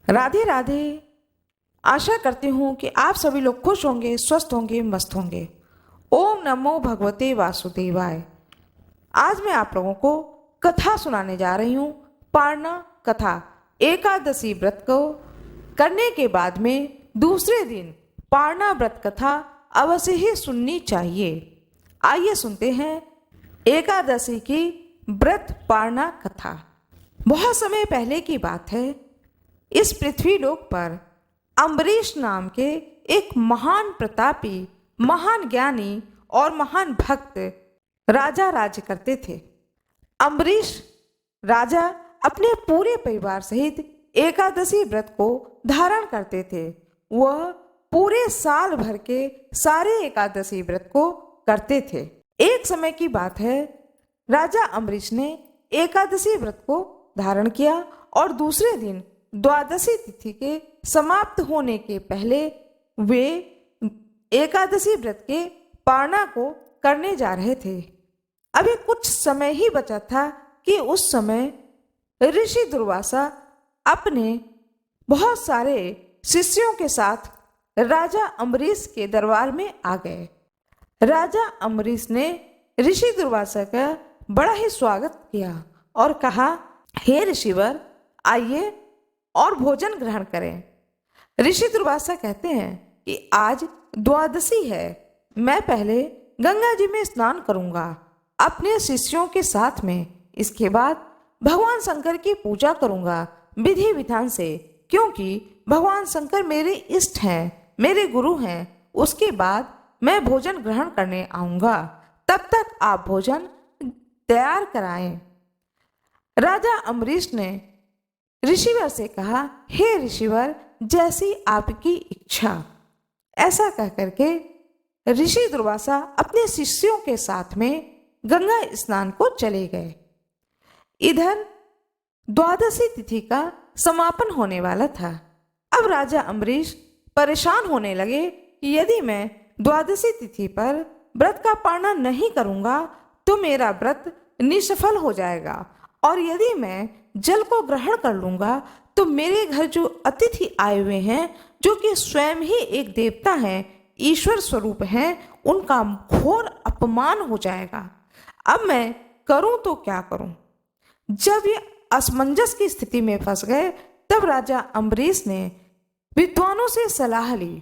राधे राधे। आशा करती हूँ कि आप सभी लोग खुश होंगे, स्वस्थ होंगे, मस्त होंगे। ओम नमो भगवते वासुदेवाय। आज मैं आप लोगों को कथा सुनाने जा रही हूँ। पारना कथा। एकादशी व्रत को करने के बाद में दूसरे दिन पारना व्रत कथा अवश्य ही सुननी चाहिए। आइए सुनते हैं एकादशी की व्रत पारना कथा। बहुत समय पहले की बात है। इस पृथ्वी लोक पर अम्बरीश नाम के एक महान प्रतापी, महान ज्ञानी और महान भक्त राजा राज्य करते थे। अम्बरीश राजा अपने पूरे परिवार सहित एकादशी व्रत को धारण करते थे। वह पूरे साल भर के सारे एकादशी व्रत को करते थे। एक समय की बात है, राजा अम्बरीश ने एकादशी व्रत को धारण किया और दूसरे दिन द्वादशी तिथि के समाप्त होने के पहले वे एकादशी व्रत के पारना को करने जा रहे थे। अभी कुछ समय ही बचा था कि उस समय ऋषि दुर्वासा अपने बहुत सारे शिष्यों के साथ राजा अम्बरीश के दरबार में आ गए। राजा अम्बरीश ने ऋषि दुर्वासा का बड़ा ही स्वागत किया और कहा, हे ऋषिवर, आइए और भोजन ग्रहण करें। ऋषि दुर्वासा कहते हैं कि आज द्वादशी है, मैं पहले गंगा जी में स्नान करूंगा अपने शिष्यों के साथ में। इसके बाद भगवान शंकर की पूजा करूंगा विधि विधान से, क्योंकि भगवान शंकर मेरे इष्ट हैं, मेरे गुरु हैं। उसके बाद मैं भोजन ग्रहण करने आऊंगा, तब तक आप भोजन तैयार कराएं। राजा अम्बरीश ने ऋषिवर से कहा, हे ऋषिवर, जैसी आपकी इच्छा। ऐसा कह करके ऋषि दुर्वासा अपने शिष्यों के साथ में गंगा स्नान को चले गए। इधर द्वादशी तिथि का समापन होने वाला था। अब राजा अम्बरीश परेशान होने लगे कि यदि मैं द्वादशी तिथि पर व्रत का पालना नहीं करूंगा तो मेरा व्रत निष्फल हो जाएगा, और यदि मैं जल को ग्रहण कर लूंगा तो मेरे घर जो अतिथि आए हुए हैं, जो कि स्वयं ही एक देवता हैं, ईश्वर स्वरूप हैं, उनका घोर अपमान हो जाएगा। अब मैं करूं तो क्या करूं? जब ये असमंजस की स्थिति में फंस गए, तब राजा अम्बरीश ने विद्वानों से सलाह ली।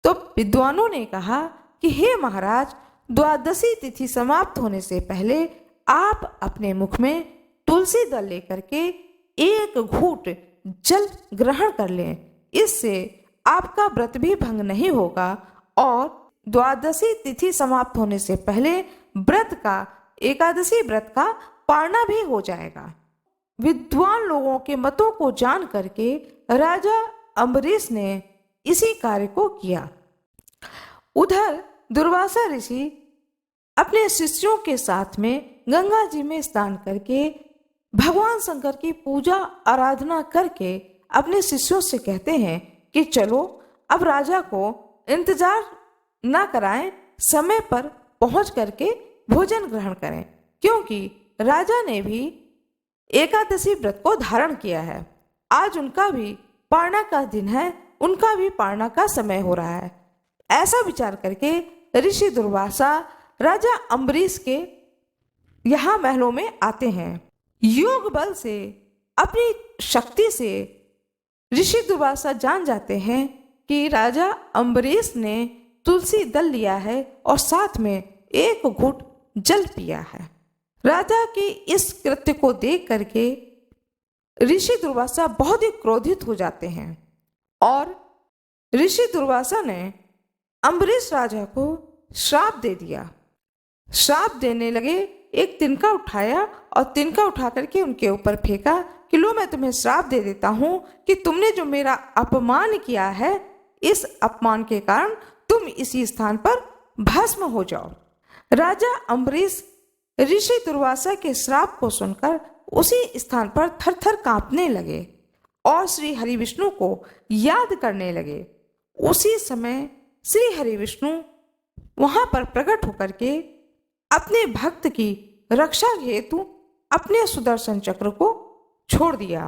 तो विद्वानों ने कहा कि हे महाराज, द्वादशी तिथि समाप्त होने से पहले आप अपने मुख में तुलसी दल लेकर के एक घूंट जल ग्रहण कर लें। इससे आपका व्रत भी भंग नहीं होगा और द्वादशी तिथि समाप्त होने से पहले व्रत का, एकादशी व्रत का पालना भी हो जाएगा। विद्वान लोगों के मतों को जान करके राजा अम्बरीश ने इसी कार्य को किया। उधर दुर्वासा ऋषि अपने शिष्यों के साथ में गंगा जी में स्नान करके भगवान शंकर की पूजा आराधना करके अपने शिष्यों से कहते हैं कि चलो अब राजा को इंतजार ना कराएं, समय पर पहुंच करके भोजन ग्रहण करें, क्योंकि राजा ने भी एकादशी व्रत को धारण किया है। आज उनका भी पारना का दिन है, उनका भी पारना का समय हो रहा है। ऐसा विचार करके ऋषि दुर्वासा राजा अम्बरीश के यहाँ महलों में आते हैं। योग बल से, अपनी शक्ति से ऋषि दुर्वासा जान जाते हैं कि राजा अम्बरीश ने तुलसी दल लिया है और साथ में एक घूंट जल पिया है। राजा के इस कृत्य को देख करके ऋषि दुर्वासा बहुत ही क्रोधित हो जाते हैं और ऋषि दुर्वासा ने अम्बरीश राजा को श्राप दे दिया। श्राप देने लगे, एक तिनका उठाया और तिनका उठा करके उनके ऊपर फेंका कि लो, मैं तुम्हें श्राप दे देता हूं कि तुमने जो मेरा अपमान किया है, इस अपमान के कारण तुम इसी स्थान पर भस्म हो जाओ। राजा अम्बरीश ऋषि दुर्वासा के श्राप को सुनकर उसी स्थान पर थर-थर कांपने लगे और श्री हरि विष्णु को याद करने लगे। उसी समय श्री हरि विष्णु वहां पर प्रकट होकर के अपने भक्त की रक्षा हेतु अपने सुदर्शन चक्र को छोड़ दिया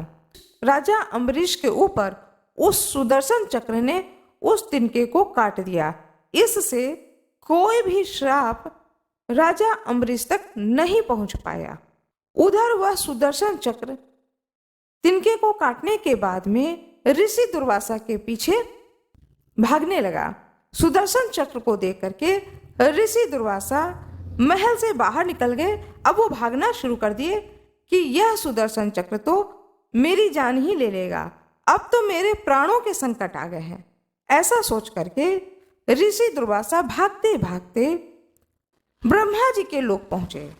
राजा अम्बरीश के ऊपर उस सुदर्शन चक्र ने उस तिनके को काट दिया। इससे कोई भी श्राप राजा अम्बरीश तक नहीं पहुंच पाया। उधर वह सुदर्शन चक्र तिनके को काटने के बाद में ऋषि दुर्वासा के पीछे भागने लगा। सुदर्शन चक्र को देख करके ऋषि दुर्वासा महल से बाहर निकल गए। अब वो भागना शुरू कर दिए कि यह सुदर्शन चक्र तो मेरी जान ही ले लेगा, अब तो मेरे प्राणों के संकट आ गए हैं। ऐसा सोच करके ऋषि दुर्वासा भागते भागते ब्रह्मा जी के लोक पहुंचे।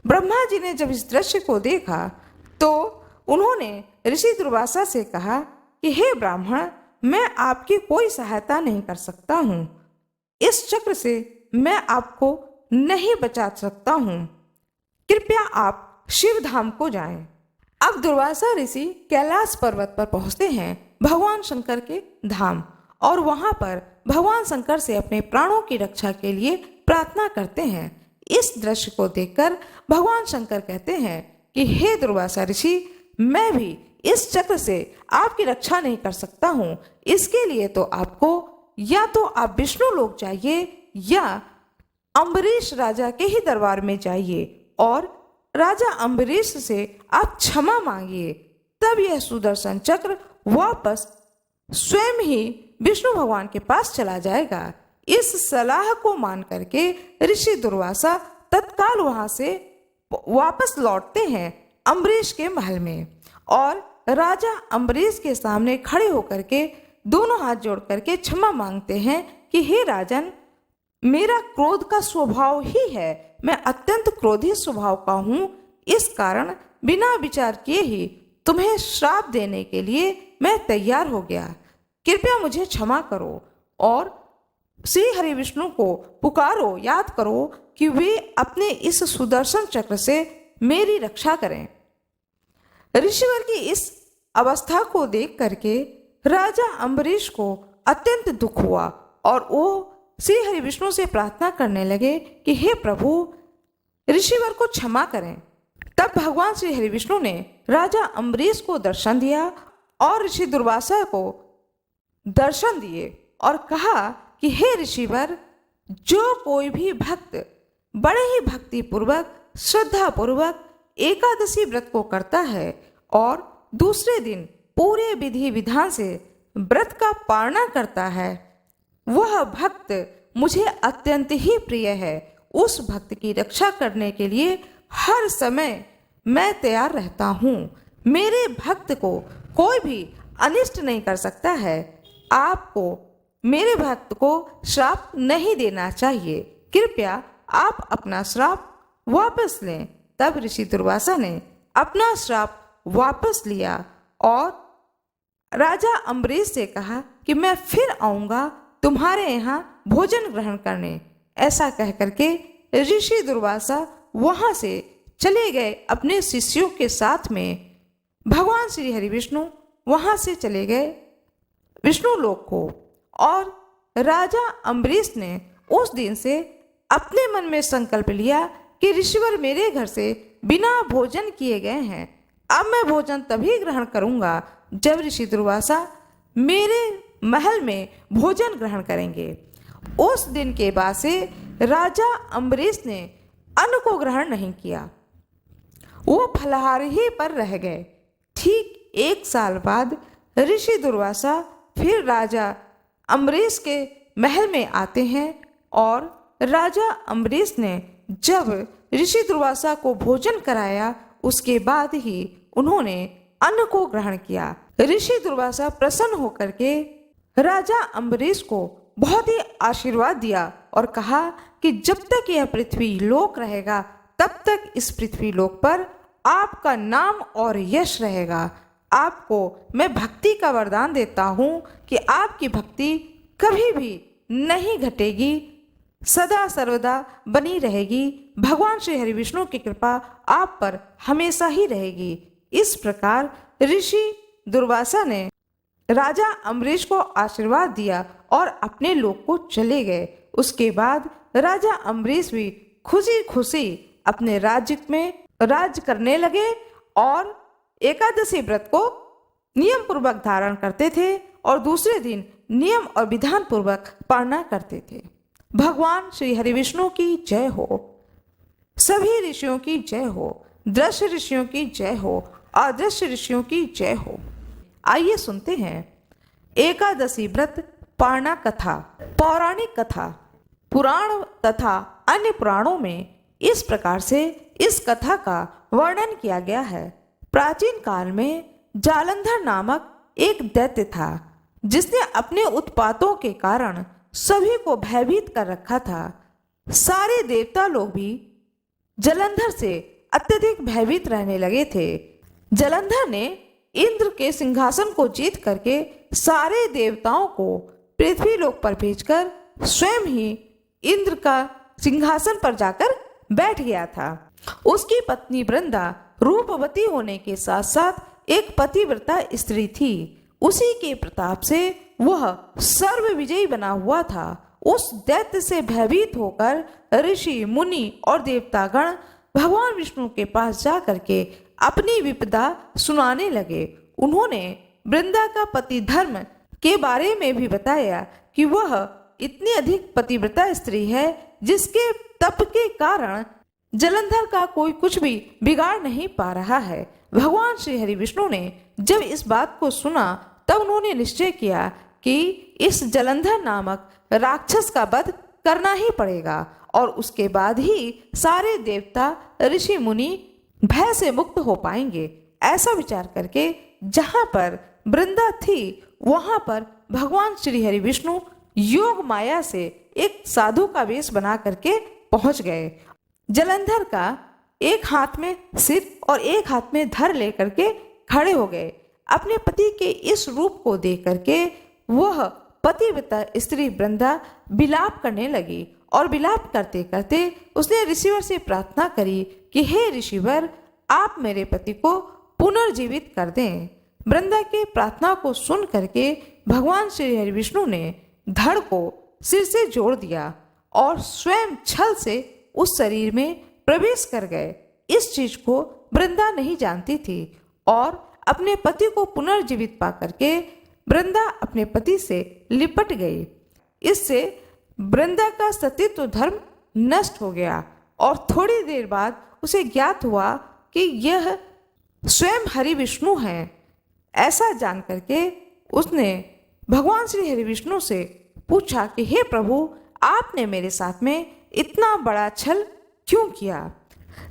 ब्रह्मा जी ने जब इस दृश्य को देखा तो उन्होंने ऋषि दुर्वासा से कहा कि हे ब्राह्मण, मैं आपकी कोई सहायता नहीं कर सकता हूँ, इस चक्र से मैं आपको नहीं बचा सकता हूँ, कृपया आप शिव धाम को जाएं। अब दुर्वासा ऋषि कैलाश पर्वत पर पहुंचते हैं, भगवान शंकर के धाम, और वहां पर भगवान शंकर से अपने प्राणों की रक्षा के लिए प्रार्थना करते हैं। इस दृश्य को देखकर भगवान शंकर कहते हैं कि हे दुर्वासा ऋषि, मैं भी इस चक्र से आपकी रक्षा नहीं कर सकता हूँ, इसके लिए तो आपको या तो आप विष्णु लोक जाइए या अम्बरीश राजा के ही दरबार में जाइए और राजा अम्बरीश से आप क्षमा मांगिए, तब यह सुदर्शन चक्र वापस स्वयं ही विष्णु भगवान के पास चला जाएगा। इस सलाह को मान करके ऋषि दुर्वासा तत्काल वहां से वापस लौटते हैं अम्बरीश के महल में, और राजा अम्बरीश के सामने खड़े होकर के दोनों हाथ जोड़ करके क्षमा मांगते हैं कि हे राजन, मेरा क्रोध का स्वभाव ही है, मैं अत्यंत क्रोधी स्वभाव का हूँ, इस कारण बिना विचार किए ही तुम्हें श्राप देने के लिए मैं तैयार हो गया, कृपया मुझे क्षमा करो और श्री हरि विष्णु को पुकारो, याद करो कि वे अपने इस सुदर्शन चक्र से मेरी रक्षा करें। ऋषिवर की इस अवस्था को देख करके राजा अम्बरीश को अत्यंत दुख हुआ और वो श्री हरि विष्णु से प्रार्थना करने लगे कि हे प्रभु, ऋषिवर को क्षमा करें। तब भगवान श्री हरि विष्णु ने राजा अम्बरीश को दर्शन दिया और ऋषि दुर्वासा को दर्शन दिए और कहा कि हे ऋषिवर, जो कोई भी भक्त बड़े ही भक्ति पूर्वक श्रद्धा पूर्वक एकादशी व्रत को करता है और दूसरे दिन पूरे विधि विधान से व्रत का पालना करता है, वह भक्त मुझे अत्यंत ही प्रिय है। उस भक्त की रक्षा करने के लिए हर समय मैं तैयार रहता हूँ। मेरे भक्त को कोई भी अनिष्ट नहीं कर सकता है। आपको मेरे भक्त को श्राप नहीं देना चाहिए, कृपया आप अपना श्राप वापस लें। तब ऋषि दुर्वासा ने अपना श्राप वापस लिया और राजा अम्बरीश से कहा कि मैं फिर आऊंगा तुम्हारे यहाँ भोजन ग्रहण करने। ऐसा कह करके ऋषि दुर्वासा वहां से चले गए अपने शिष्यों के साथ में। भगवान श्री हरि विष्णु वहां से चले गए विष्णु लोक को, और राजा अम्बरीश ने उस दिन से अपने मन में संकल्प लिया कि ऋषिवर मेरे घर से बिना भोजन किए गए हैं, अब मैं भोजन तभी ग्रहण करूंगा जब ऋषि दुर्वासा मेरे महल में भोजन ग्रहण करेंगे। उस दिन के बाद से राजा अम्बरीश ने अन्न को ग्रहण नहीं किया, वो फलाहार ही पर रह गए। ठीक 1 साल बाद ऋषि दुर्वासा फिर राजा अम्बरीश के महल में आते हैं और राजा अम्बरीश ने जब ऋषि दुर्वासा को भोजन कराया, उसके बाद ही उन्होंने अन्न को ग्रहण किया। ऋषि दुर्वासा प्रसन्न होकर के राजा अम्बरीश को बहुत ही आशीर्वाद दिया और कहा कि जब तक यह पृथ्वी लोक रहेगा तब तक इस पृथ्वी लोक पर आपका नाम और यश रहेगा। आपको मैं भक्ति का वरदान देता हूँ कि आपकी भक्ति कभी भी नहीं घटेगी, सदा सर्वदा बनी रहेगी। भगवान श्री हरि विष्णु की कृपा आप पर हमेशा ही रहेगी। इस प्रकार ऋषि दुर्वासा ने राजा अम्बरीश को आशीर्वाद दिया और अपने लोक को चले गए। उसके बाद राजा अम्बरीश भी खुशी खुशी अपने राज्य में राज करने लगे और एकादशी व्रत को नियम पूर्वक धारण करते थे और दूसरे दिन नियम और विधान पूर्वक पालना करते थे। भगवान श्री हरि विष्णु की जय हो। सभी ऋषियों की जय हो। दृश्य ऋषियों की जय हो। अदृश्य ऋषियों की जय हो। आइए सुनते हैं एकादशी व्रत पारणा कथा। पौराणिक कथा पुराण तथा अन्य पुराणों में इस प्रकार से इस कथा का वर्णन किया गया है। प्राचीन काल में जालंधर नामक एक दैत्य था जिसने अपने उत्पातों के कारण सभी को भयभीत कर रखा था। सारे देवता लोग भी जालंधर से अत्यधिक भयभीत रहने लगे थे। जालंधर ने इंद्र के सिंहासन को जीत करके सारे देवताओं को पृथ्वी लोक पर भेजकर स्वयं ही इंद्र का सिंहासन पर जाकर बैठ गया था। उसकी पत्नी वृंदा रूपवती होने के साथ साथ एक पतिव्रता स्त्री थी। उसी के प्रताप से वह सर्व विजयी बना हुआ था। उस दैत्य से भयभीत होकर ऋषि मुनि और देवतागण भगवान विष्णु के पास जा करके अपनी विपदा सुनाने लगे। उन्होंने वृंदा का पति धर्म के बारे में भी बताया कि वह इतनी अधिक पतिव्रता स्त्री है जिसके तप के कारण जालंधर का कोई कुछ भी बिगाड़ नहीं पा रहा है। भगवान श्री हरि विष्णु ने जब इस बात को सुना तब उन्होंने निश्चय किया कि इस जालंधर नामक राक्षस का वध करना ही पड़ेगा और उसके बाद ही सारे देवता ऋषि मुनि भय से मुक्त हो पाएंगे। ऐसा विचार करके जहां पर वृंदा थी वहां पर भगवान श्री हरि विष्णु योग माया से एक साधु का वेश बना करके पहुंच गए। जालंधर का एक हाथ में सिर और एक हाथ में धर लेकर के खड़े हो गए। अपने पति के इस रूप को देख करके वह पतिव्रता स्त्री वृंदा विलाप करने लगी और विलाप करते करते उसने ऋषिवर से प्रार्थना करी कि हे ऋषिवर, आप मेरे पति को पुनर्जीवित कर दें। वृंदा के प्रार्थना को सुन करके भगवान श्री हरि विष्णु ने धड़ को सिर से जोड़ दिया और स्वयं छल से उस शरीर में प्रवेश कर गए। इस चीज को वृंदा नहीं जानती थी और अपने पति को पुनर्जीवित पा करके वृंदा अपने पति से लिपट गई। इससे वृंदा का सतीत्व धर्म नष्ट हो गया और थोड़ी देर बाद उसे ज्ञात हुआ कि यह स्वयं हरि विष्णु हैं। ऐसा जान करके उसने भगवान श्री हरि विष्णु से पूछा कि हे प्रभु, आपने मेरे साथ में इतना बड़ा छल क्यों किया,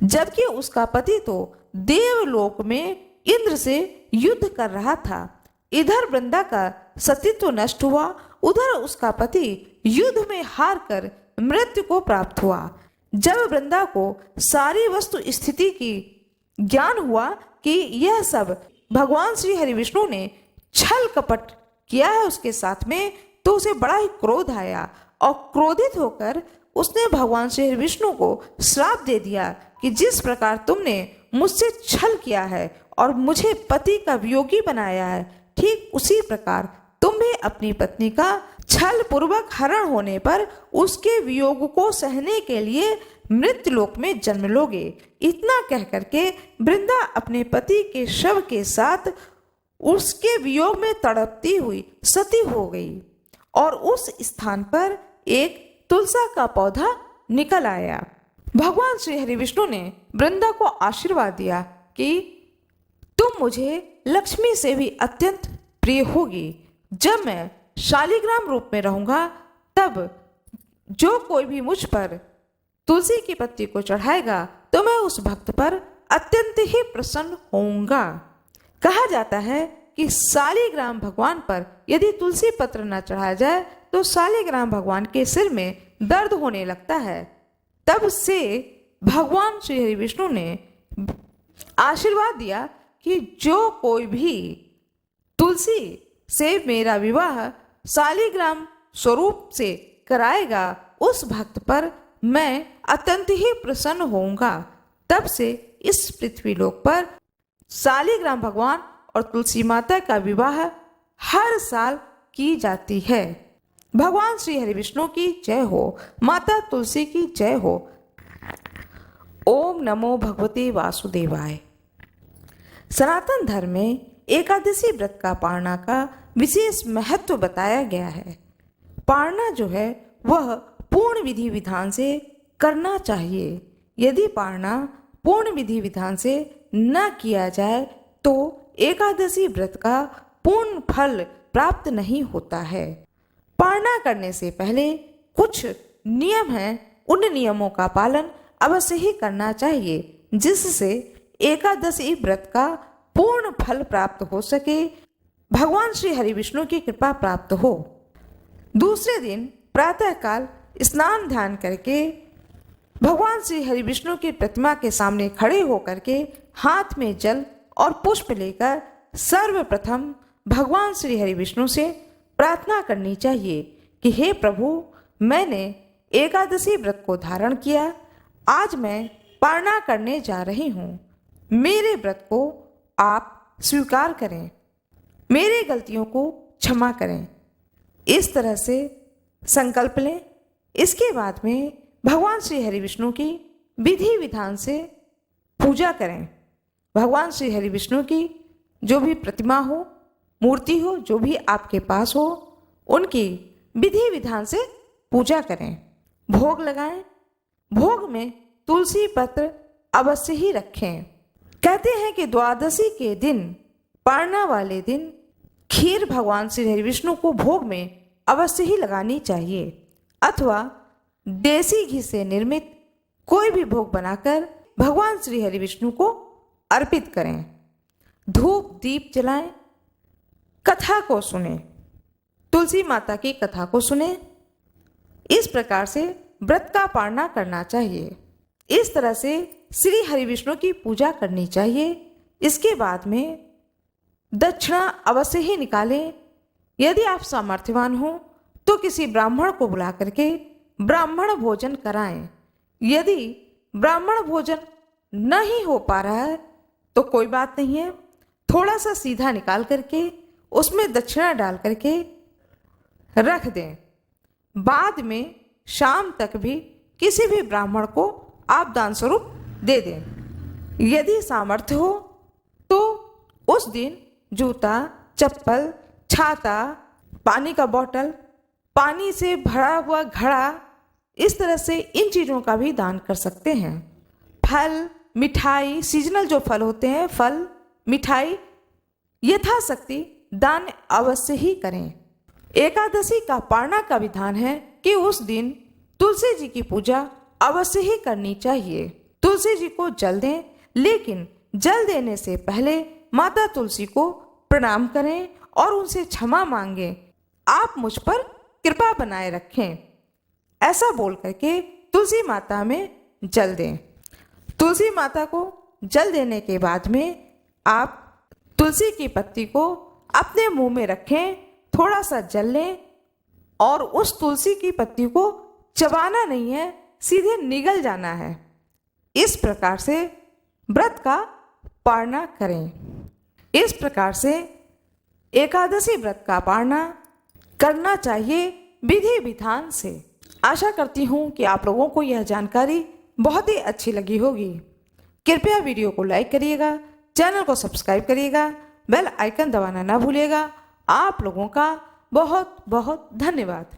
जबकि उसका पति तो देवलोक में इंद्र से युद्ध कर रहा था। इधर वृंदा का सतीत्व नष्ट हुआ, उधर उसका पति युद्ध में हार कर मृत्यु को प्राप्त हुआ। जब वृंदा को सारी वस्तु स्थिति की ज्ञान हुआ कि यह सब भगवान श्री हरि विष्णु ने छल कपट किया है उसके साथ में, तो उसे बड़ा ही क्रोध आया और क्रोधित होकर उसने भगवान श्री हरि विष्णु को श्राप दे दिया कि जिस प्रकार तुमने मुझसे छल किया है और मुझे पति का वियोगी बनाया है, ठीक उसी प्रकार तुम भी अपनी पत्नी का छल पूर्वक हरण होने पर उसके वियोग को सहने के लिए मृत्यु लोक में जन्म लोगे। इतना कह करके वृंदा अपने पति के शव के साथ उसके वियोग में तड़पती हुई सती हो गई और उस स्थान पर एक तुलसा का पौधा निकल आया। भगवान श्री हरि विष्णु ने वृंदा को आशीर्वाद दिया कि तुम मुझे लक्ष्मी से भी अत्यंत प्रिय होगी। जब मैं शालिग्राम रूप में रहूंगा तब जो कोई भी मुझ पर तुलसी की पत्ती को चढ़ाएगा तो मैं उस भक्त पर अत्यंत ही प्रसन्न होऊंगा। कहा जाता है कि शालिग्राम भगवान पर यदि तुलसी पत्र न चढ़ाया जाए तो शालिग्राम भगवान के सिर में दर्द होने लगता है। तब से भगवान श्री हरि विष्णु ने आशीर्वाद दिया कि जो कोई भी तुलसी से मेरा विवाह शालिग्राम स्वरूप से कराएगा उस भक्त पर मैं अत्यंत ही प्रसन्न होऊंगा। तब से इस पृथ्वी लोक पर शालिग्राम भगवान और तुलसी माता का विवाह हर साल की जाती है। भगवान श्री हरि विष्णु की जय हो, माता तुलसी की जय हो। ओम नमो भगवते वासुदेवाय। सनातन धर्म में एकादशी व्रत का पारणा का विशेष महत्व बताया गया है। पारणा जो है वह पूर्ण विधि विधान से करना चाहिए। यदि पारणा पूर्ण विधि विधान से न किया जाए तो एकादशी व्रत का पूर्ण फल प्राप्त नहीं होता है। पारणा करने से पहले कुछ नियम हैं, उन नियमों का पालन अवश्य ही करना चाहिए जिससे एकादशी व्रत का पूर्ण फल प्राप्त हो सके, भगवान श्री हरि विष्णु की कृपा प्राप्त हो। दूसरे दिन प्रातःकाल स्नान ध्यान करके भगवान श्री हरि विष्णु की प्रतिमा के सामने खड़े होकर के हाथ में जल और पुष्प लेकर सर्वप्रथम भगवान श्री हरि विष्णु से प्रार्थना करनी चाहिए कि हे प्रभु, मैंने एकादशी व्रत को धारण किया, आज मैं पारणा करने जा रही हूँ। मेरे व्रत को आप स्वीकार करें, मेरी गलतियों को क्षमा करें। इस तरह से संकल्प लें। इसके बाद में भगवान श्री हरि विष्णु की विधि विधान से पूजा करें। भगवान श्री हरि विष्णु की जो भी प्रतिमा हो, मूर्ति हो, जो भी आपके पास हो, उनकी विधि विधान से पूजा करें। भोग लगाएं। भोग में तुलसी पत्र अवश्य ही रखें। कहते हैं कि द्वादशी के दिन, पारणा वाले दिन, खीर भगवान श्री हरि विष्णु को भोग में अवश्य ही लगानी चाहिए, अथवा देसी घी से निर्मित कोई भी भोग बनाकर भगवान श्री हरि विष्णु को अर्पित करें। धूप दीप जलाएं। कथा को सुने, तुलसी माता की कथा को सुने। इस प्रकार से व्रत का पारणा करना चाहिए। इस तरह से श्री हरि विष्णु की पूजा करनी चाहिए। इसके बाद में दक्षिणा अवश्य ही निकालें। यदि आप सामर्थ्यवान हो तो किसी ब्राह्मण को बुला करके ब्राह्मण भोजन कराएं। यदि ब्राह्मण भोजन नहीं हो पा रहा है तो कोई बात नहीं है, थोड़ा सा सीधा निकाल करके उसमें दक्षिणा डाल करके रख दें। बाद में शाम तक भी किसी भी ब्राह्मण को आप दान स्वरूप दे दें। यदि सामर्थ्य हो तो उस दिन जूता, चप्पल, छाता, पानी का बोतल, पानी से भरा हुआ घड़ा, इस तरह से इन चीज़ों का भी दान कर सकते हैं। फल, मिठाई, सीजनल जो फल होते हैं, फल, मिठाई, यथाशक्ति दान अवश्य ही करें। एकादशी का पारणा का विधान है कि उस दिन तुलसी जी की पूजा अवश्य ही करनी चाहिए। तुलसी जी को जल दें, लेकिन जल देने से पहले माता तुलसी को प्रणाम करें और उनसे क्षमा मांगें। आप मुझ पर कृपा बनाए रखें, ऐसा बोल करके तुलसी माता में जल दें। तुलसी माता को जल देने के बाद में आप तुलसी की पत्ती को अपने मुंह में रखें, थोड़ा सा जल लें और उस तुलसी की पत्ती को चबाना नहीं है, सीधे निगल जाना है। इस प्रकार से व्रत का पारणा करें। इस प्रकार से एकादशी व्रत का पारणा करना चाहिए विधि विधान से। आशा करती हूँ कि आप लोगों को यह जानकारी बहुत ही अच्छी लगी होगी। कृपया वीडियो को लाइक करिएगा, चैनल को सब्सक्राइब करिएगा, बेल आइकन दबाना ना भूलिएगा। आप लोगों का बहुत बहुत धन्यवाद।